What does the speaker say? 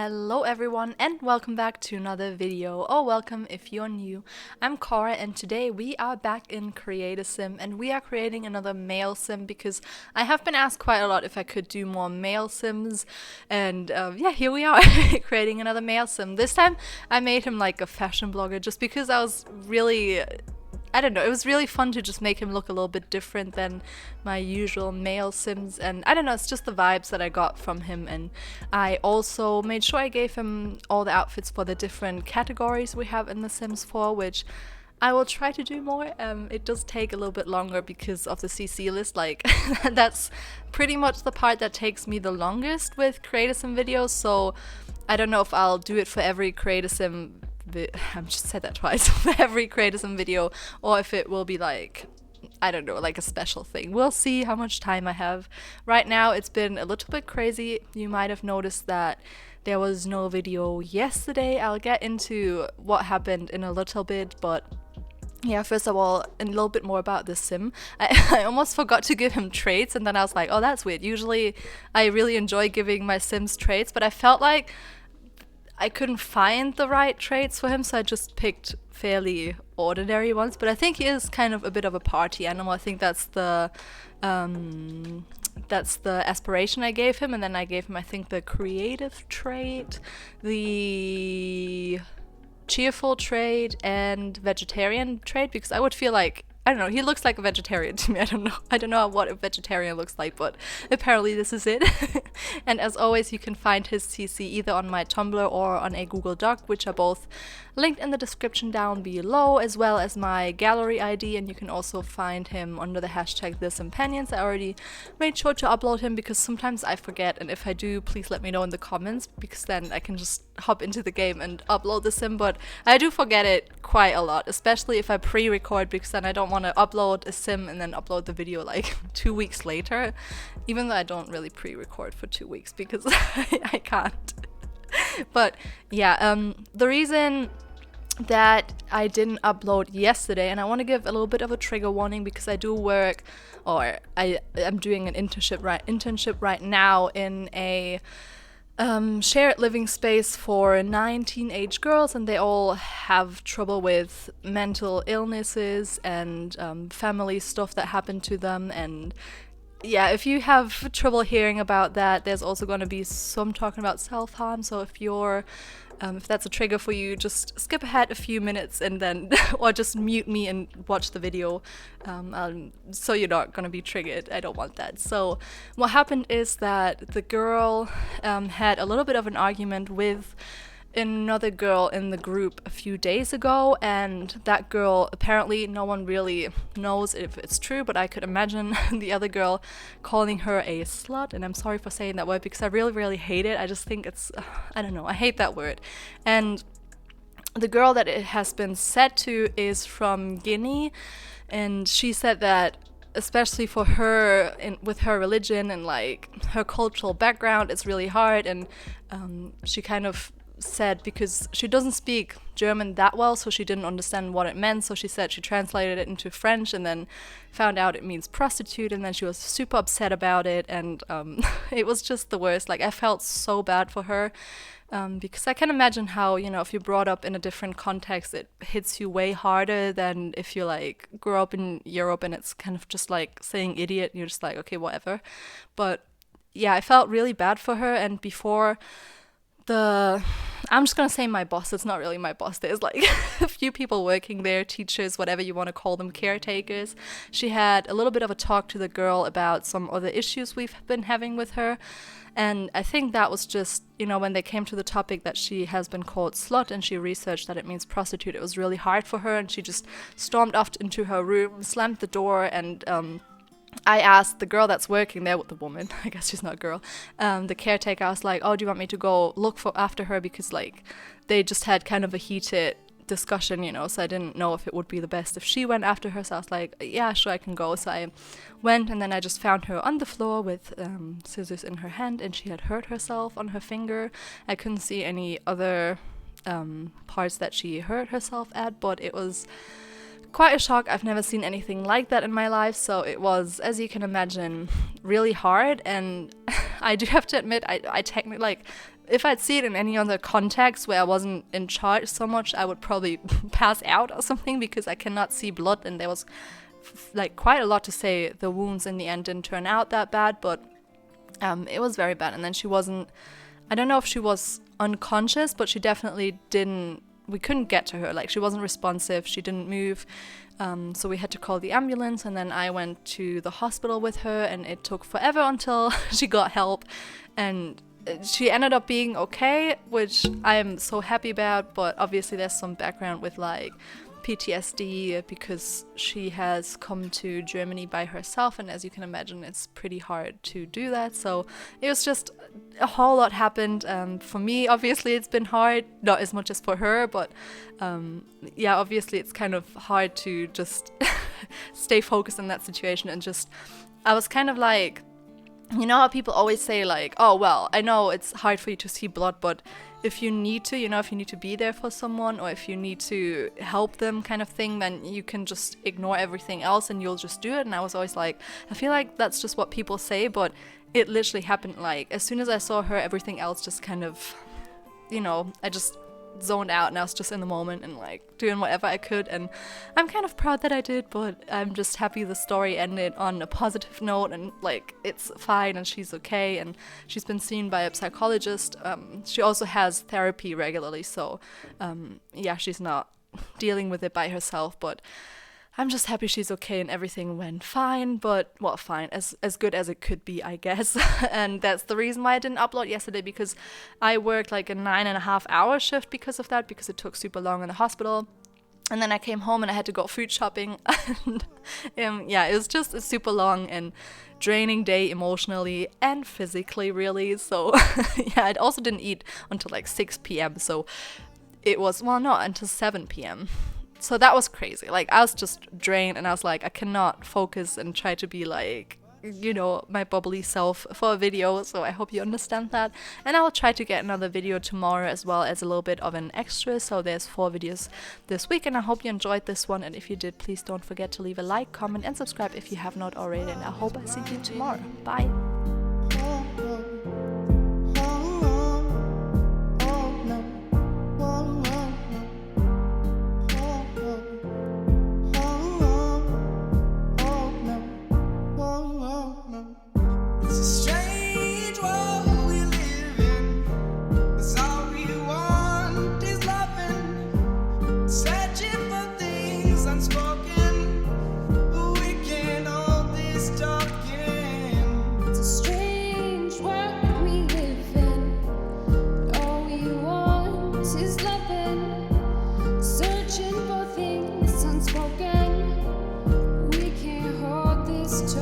Hello everyone and welcome back to another video, or welcome if you're new. I'm Cora and today we are back in Create a Sim and we are creating another male sim because I have been asked quite a lot if I could do more male sims, and yeah, here we are creating another male sim. This time I made him like a fashion blogger just because I was really, I don't know, it was really fun to just make him look a little bit different than my usual male sims, and I don't know, it's just the vibes that I got from him. And I also made sure I gave him all the outfits for the different categories we have in The Sims 4, which I will try to do more. It does take a little bit longer because of the CC list, like that's pretty much the part that takes me the longest with Create a Sim videos, so I don't know if I'll do it for every Create a Sim I've just said that twice for every Create a Sim video, or if it will be like, I don't know, like a special thing. We'll see how much time I have. Right now it's been a little bit crazy. You might have noticed that there was no video yesterday. I'll get into what happened in a little bit, but yeah, first of all, a little bit more about the sim. I almost forgot to give him traits, and then I was like, oh, that's weird. Usually I really enjoy giving my sims traits, but I felt like I couldn't find the right traits for him, so I just picked fairly ordinary ones. But I think he is kind of a bit of a party animal. I think that's the aspiration I gave him, and then I gave him, I think, the creative trait, the cheerful trait, and vegetarian trait, because I would feel like, I don't know, he looks like a vegetarian to me. I don't know what a vegetarian looks like, but apparently this is it. And as always, you can find his CC either on my Tumblr or on a Google Doc, which are both linked in the description down below, as well as my gallery ID, and you can also find him under the hashtag TheSimPanions. I already made sure to upload him because sometimes I forget, and if I do, please let me know in the comments, because then I can just hop into the game and upload the sim. But I do forget it quite a lot, especially if I pre-record, because then I don't want to upload a sim and then upload the video like 2 weeks later, even though I don't really pre-record for 2 weeks because I can't. But yeah, the reason that I didn't upload yesterday, and I want to give a little bit of a trigger warning because I do work, or I'm doing an internship right now in a shared living space for 9 teenage girls, and they all have trouble with mental illnesses and family stuff that happened to them. And yeah, if you have trouble hearing about that, there's also going to be some talking about self-harm, so if that's a trigger for you, just skip ahead a few minutes and then or just mute me and watch the video, so you're not gonna be triggered. I don't want that. So what happened is that the girl had a little bit of an argument with another girl in the group a few days ago, and that girl, apparently no one really knows if it's true, but I could imagine the other girl calling her a slut, and I'm sorry for saying that word because I really hate it. I just think it's, I don't know, I hate that word. And the girl that it has been said to is from Guinea, and she said that especially for her, with her religion and like her cultural background, it's really hard. And she kind of said, because she doesn't speak German that well, so she didn't understand what it meant, so she said she translated it into French and then found out it means prostitute, and then she was super upset about it. And it was just the worst. Like, I felt so bad for her, because I can imagine how, you know, if you're brought up in a different context, it hits you way harder than if you like grow up in Europe and it's kind of just like saying idiot and you're just like, okay, whatever. But yeah, I felt really bad for her. And before I'm just gonna say my boss, it's not really my boss, there's like a few people working there, teachers, whatever you want to call them, caretakers. She had a little bit of a talk to the girl about some other issues we've been having with her, and I think that was just, you know, when they came to the topic that she has been called slut and she researched that it means prostitute, it was really hard for her, and she just stormed off into her room, slammed the door, and I asked the girl that's working there with the woman, I guess she's not a girl, the caretaker, I was like, oh, do you want me to go look after her? Because like they just had kind of a heated discussion, you know, so I didn't know if it would be the best if she went after her. So I was like, yeah, sure, I can go. So I went, and then I just found her on the floor with scissors in her hand, and she had hurt herself on her finger. I couldn't see any other parts that she hurt herself at, but it was quite a shock. I've never seen anything like that in my life, so it was, as you can imagine, really hard. And I do have to admit, I technically, like, if I'd see it in any other context where I wasn't in charge so much, I would probably pass out or something, because I cannot see blood, and there was like quite a lot to say. The wounds in the end didn't turn out that bad, but it was very bad. And then she wasn't, I don't know if she was unconscious, but she definitely didn't, we couldn't get to her. Like, she wasn't responsive, she didn't move. So we had to call the ambulance, and then I went to the hospital with her, and it took forever until she got help. And she ended up being okay, which I am so happy about, but obviously there's some background with like PTSD, because she has come to Germany by herself, and as you can imagine, it's pretty hard to do that. So it was just a whole lot happened. For me, obviously it's been hard, not as much as for her, but yeah, obviously it's kind of hard to just stay focused in that situation. And just, I was kind of like, you know how people always say like, oh, well, I know it's hard for you to see blood, but if you need to, you know, if you need to be there for someone, or if you need to help them kind of thing, then you can just ignore everything else and you'll just do it. And I was always like, I feel like that's just what people say, but it literally happened. Like, as soon as I saw her, everything else just kind of, you know, I just zoned out, and I was just in the moment and like doing whatever I could. And I'm kind of proud that I did, but I'm just happy the story ended on a positive note, and like it's fine and she's okay, and she's been seen by a psychologist. She also has therapy regularly, so yeah, she's not dealing with it by herself, but I'm just happy she's okay and everything went fine. But, well, fine, as good as it could be, I guess. And that's the reason why I didn't upload yesterday, because I worked like a 9.5-hour shift because of that, because it took super long in the hospital. And then I came home and I had to go food shopping. And yeah, it was just a super long and draining day emotionally and physically, really. So yeah, I also didn't eat until like 6 p.m. So it was, well, no, until 7 p.m. So that was crazy. Like, I was just drained, and I was like, I cannot focus and try to be like, you know, my bubbly self for a video. So I hope you understand that. And I will try to get another video tomorrow, as well as a little bit of an extra. So there's 4 videos this week, and I hope you enjoyed this one. And if you did, please don't forget to leave a like, comment, and subscribe if you have not already. And I hope I see you tomorrow. Bye. Searching for things unspoken. We can't hold this.